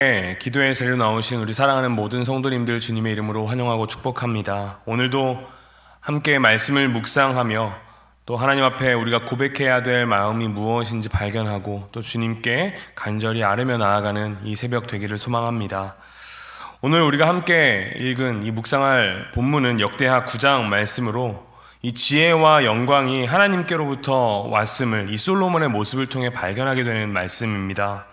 기도의 자리로 나오신 우리 사랑하는 모든 성도님들 주님의 이름으로 환영하고 축복합니다. 오늘도 함께 말씀을 묵상하며 또 하나님 앞에 우리가 고백해야 될 마음이 무엇인지 발견하고 또 주님께 간절히 아뢰며 나아가는 이 새벽 되기를 소망합니다. 오늘 우리가 함께 읽은 이 묵상할 본문은 역대하 9장 말씀으로 이 지혜와 영광이 하나님께로부터 왔음을 이 솔로몬의 모습을 통해 발견하게 되는 말씀입니다.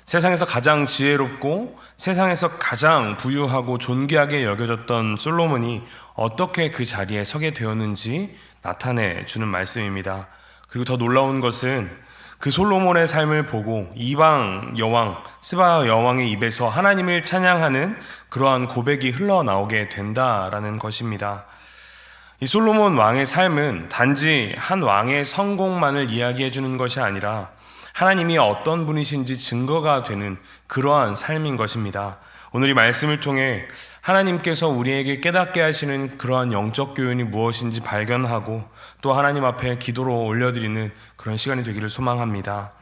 세상에서 가장 지혜롭고 세상에서 가장 부유하고 존귀하게 여겨졌던 솔로몬이 어떻게 그 자리에 서게 되었는지 나타내 주는 말씀입니다. 그리고 더 놀라운 것은 그 솔로몬의 삶을 보고 이방 여왕 스바 여왕의 입에서 하나님을 찬양하는 그러한 고백이 흘러나오게 된다라는 것입니다. 이 솔로몬 왕의 삶은 단지 한 왕의 성공만을 이야기해 주는 것이 아니라 하나님이 어떤 분이신지 증거가 되는 그러한 삶인 것입니다. 오늘 이 말씀을 통해 하나님께서 우리에게 깨닫게 하시는 그러한 영적 교훈이 무엇인지 발견하고 또 하나님 앞에 기도로 올려드리는 그런 시간이 되기를 소망합니다.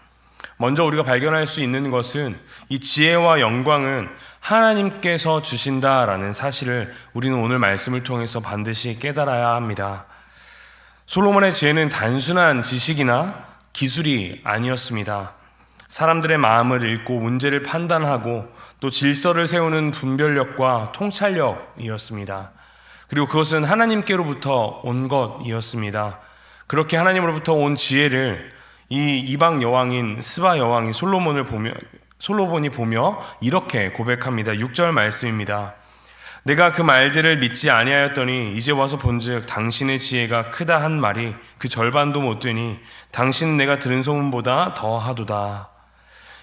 먼저 우리가 발견할 수 있는 것은 이 지혜와 영광은 하나님께서 주신다라는 사실을 우리는 오늘 말씀을 통해서 반드시 깨달아야 합니다. 솔로몬의 지혜는 단순한 지식이나 기술이 아니었습니다. 사람들의 마음을 읽고 문제를 판단하고 또 질서를 세우는 분별력과 통찰력이었습니다. 그리고 그것은 하나님께로부터 온 것이었습니다. 그렇게 하나님으로부터 온 지혜를 이 이방 여왕인 스바 여왕이 솔로몬이 보며 이렇게 고백합니다. 6절 말씀입니다. 내가 그 말들을 믿지 아니하였더니 이제 와서 본즉 당신의 지혜가 크다 한 말이 그 절반도 못 되니 당신은 내가 들은 소문보다 더하도다.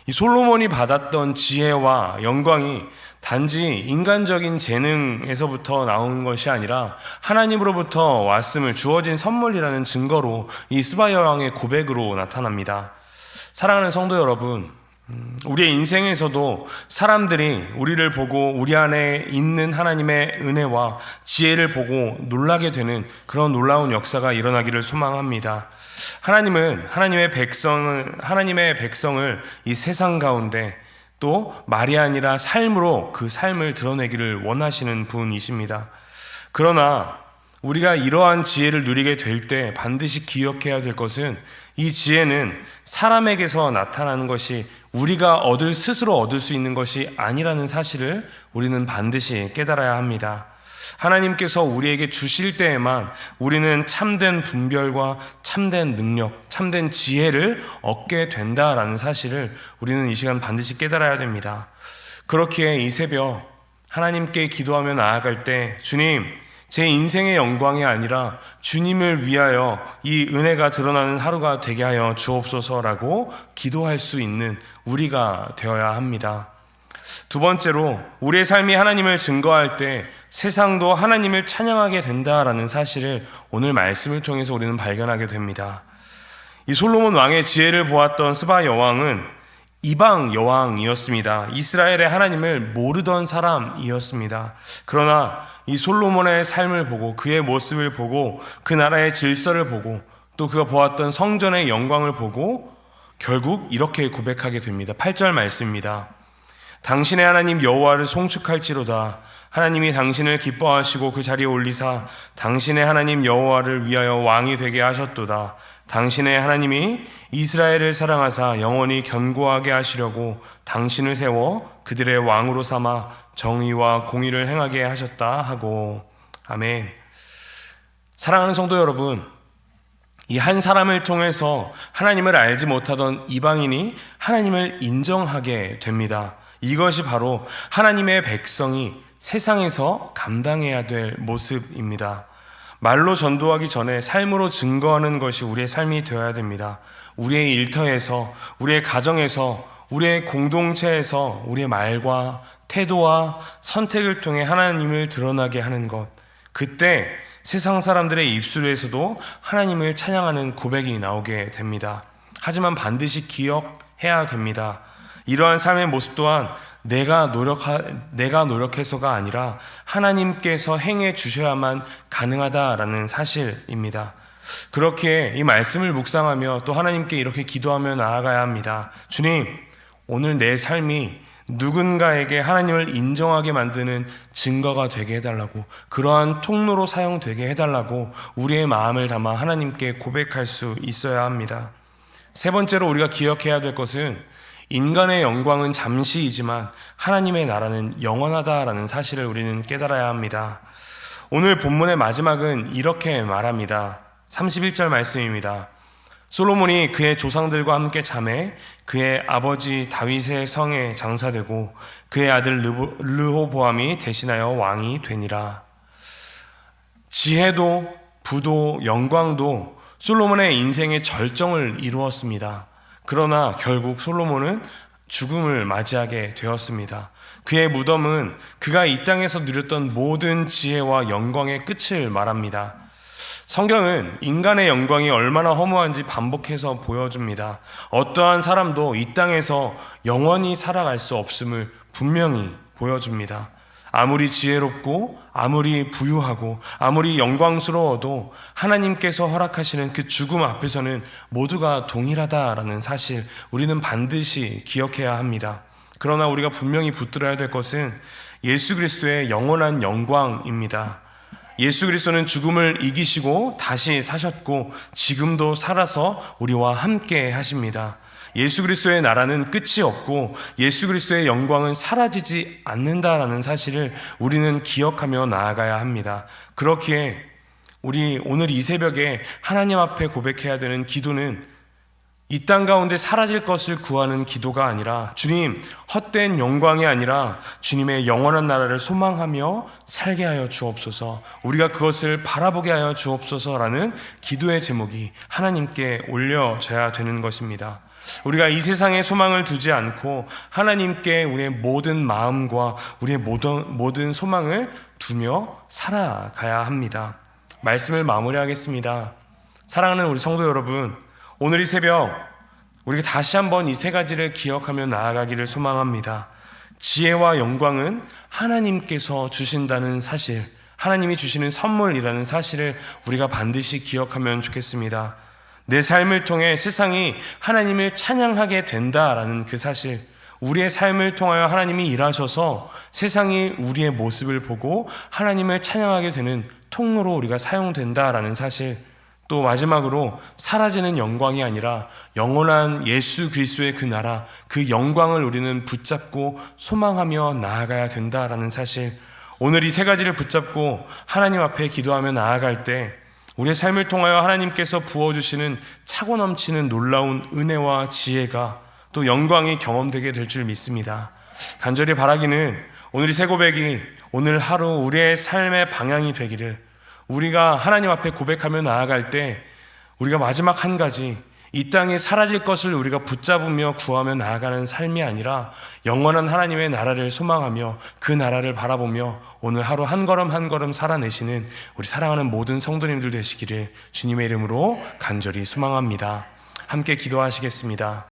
이 솔로몬이 받았던 지혜와 영광이 단지 인간적인 재능에서부터 나오는 것이 아니라 하나님으로부터 왔음을 주어진 선물이라는 증거로 이 스바 여왕의 고백으로 나타납니다. 사랑하는 성도 여러분, 우리의 인생에서도 사람들이 우리를 보고 우리 안에 있는 하나님의 은혜와 지혜를 보고 놀라게 되는 그런 놀라운 역사가 일어나기를 소망합니다. 하나님은 하나님의 백성을 이 세상 가운데 또 말이 아니라 삶으로 그 삶을 드러내기를 원하시는 분이십니다. 그러나 우리가 이러한 지혜를 누리게 될 때 반드시 기억해야 될 것은 이 지혜는 사람에게서 나타나는 것이 우리가 스스로 얻을 수 있는 것이 아니라는 사실을 우리는 반드시 깨달아야 합니다. 하나님께서 우리에게 주실 때에만 우리는 참된 분별과 참된 능력, 참된 지혜를 얻게 된다라는 사실을 우리는 이 시간 반드시 깨달아야 됩니다. 그렇기에 이 새벽 하나님께 기도하며 나아갈 때 주님, 제 인생의 영광이 아니라 주님을 위하여 이 은혜가 드러나는 하루가 되게 하여 주옵소서라고 기도할 수 있는 우리가 되어야 합니다. 두 번째로 우리의 삶이 하나님을 증거할 때 세상도 하나님을 찬양하게 된다라는 사실을 오늘 말씀을 통해서 우리는 발견하게 됩니다. 이 솔로몬 왕의 지혜를 보았던 스바 여왕은 이방 여왕이었습니다. 이스라엘의 하나님을 모르던 사람이었습니다. 그러나 이 솔로몬의 삶을 보고 그의 모습을 보고 그 나라의 질서를 보고 또 그가 보았던 성전의 영광을 보고 결국 이렇게 고백하게 됩니다. 8절 말씀입니다. 당신의 하나님 여호와를 송축할지로다. 하나님이 당신을 기뻐하시고 그 자리에 올리사 당신의 하나님 여호와를 위하여 왕이 되게 하셨도다. 당신의 하나님이 이스라엘을 사랑하사 영원히 견고하게 하시려고 당신을 세워 그들의 왕으로 삼아 정의와 공의를 행하게 하셨다 하고. 아멘. 사랑하는 성도 여러분, 이 한 사람을 통해서 하나님을 알지 못하던 이방인이 하나님을 인정하게 됩니다. 이것이 바로 하나님의 백성이 세상에서 감당해야 될 모습입니다. 말로 전도하기 전에 삶으로 증거하는 것이 우리의 삶이 되어야 됩니다. 우리의 일터에서, 우리의 가정에서, 우리의 공동체에서 우리의 말과 태도와 선택을 통해 하나님을 드러나게 하는 것. 그때 세상 사람들의 입술에서도 하나님을 찬양하는 고백이 나오게 됩니다. 하지만 반드시 기억해야 됩니다. 이러한 삶의 모습 또한 내가 노력해서가 아니라 하나님께서 행해 주셔야만 가능하다라는 사실입니다. 그렇게 이 말씀을 묵상하며 또 하나님께 이렇게 기도하며 나아가야 합니다. 주님, 오늘 내 삶이 누군가에게 하나님을 인정하게 만드는 증거가 되게 해달라고, 그러한 통로로 사용되게 해달라고 우리의 마음을 담아 하나님께 고백할 수 있어야 합니다. 세 번째로 우리가 기억해야 될 것은 인간의 영광은 잠시이지만 하나님의 나라는 영원하다라는 사실을 우리는 깨달아야 합니다. 오늘 본문의 마지막은 이렇게 말합니다. 31절 말씀입니다. 솔로몬이 그의 조상들과 함께 잠에 그의 아버지 다윗의 성에 장사되고 그의 아들 르호보암이 대신하여 왕이 되니라. 지혜도 부도 영광도 솔로몬의 인생의 절정을 이루었습니다. 그러나 결국 솔로몬은 죽음을 맞이하게 되었습니다. 그의 무덤은 그가 이 땅에서 누렸던 모든 지혜와 영광의 끝을 말합니다. 성경은 인간의 영광이 얼마나 허무한지 반복해서 보여줍니다. 어떠한 사람도 이 땅에서 영원히 살아갈 수 없음을 분명히 보여줍니다. 아무리 지혜롭고 아무리 부유하고 아무리 영광스러워도 하나님께서 허락하시는 그 죽음 앞에서는 모두가 동일하다라는 사실, 우리는 반드시 기억해야 합니다. 그러나 우리가 분명히 붙들어야 될 것은 예수 그리스도의 영원한 영광입니다. 예수 그리스도는 죽음을 이기시고 다시 사셨고 지금도 살아서 우리와 함께 하십니다. 예수 그리스도의 나라는 끝이 없고 예수 그리스도의 영광은 사라지지 않는다라는 사실을 우리는 기억하며 나아가야 합니다. 그렇기에 우리 오늘 이 새벽에 하나님 앞에 고백해야 되는 기도는 이 땅 가운데 사라질 것을 구하는 기도가 아니라, 주님, 헛된 영광이 아니라 주님의 영원한 나라를 소망하며 살게 하여 주옵소서, 우리가 그것을 바라보게 하여 주옵소서라는 기도의 제목이 하나님께 올려져야 되는 것입니다. 우리가 이 세상에 소망을 두지 않고 하나님께 우리의 모든 마음과 우리의 모든 소망을 두며 살아가야 합니다. 말씀을 마무리하겠습니다. 사랑하는 우리 성도 여러분, 오늘 이 새벽 우리가 다시 한번 이 세 가지를 기억하며 나아가기를 소망합니다. 지혜와 영광은 하나님께서 주신다는 사실, 하나님이 주시는 선물이라는 사실을 우리가 반드시 기억하면 좋겠습니다. 내 삶을 통해 세상이 하나님을 찬양하게 된다라는 그 사실, 우리의 삶을 통하여 하나님이 일하셔서 세상이 우리의 모습을 보고 하나님을 찬양하게 되는 통로로 우리가 사용된다라는 사실, 또 마지막으로 사라지는 영광이 아니라 영원한 예수 그리스도의 그 나라, 그 영광을 우리는 붙잡고 소망하며 나아가야 된다라는 사실, 오늘 이 세 가지를 붙잡고 하나님 앞에 기도하며 나아갈 때 우리의 삶을 통하여 하나님께서 부어주시는 차고 넘치는 놀라운 은혜와 지혜가 또 영광이 경험되게 될 줄 믿습니다. 간절히 바라기는 오늘 이 새 고백이 오늘 하루 우리의 삶의 방향이 되기를, 우리가 하나님 앞에 고백하며 나아갈 때 우리가 마지막 한 가지, 이 땅에 사라질 것을 우리가 붙잡으며 구하며 나아가는 삶이 아니라 영원한 하나님의 나라를 소망하며 그 나라를 바라보며 오늘 하루 한 걸음 한 걸음 살아내시는 우리 사랑하는 모든 성도님들 되시기를 주님의 이름으로 간절히 소망합니다. 함께 기도하시겠습니다.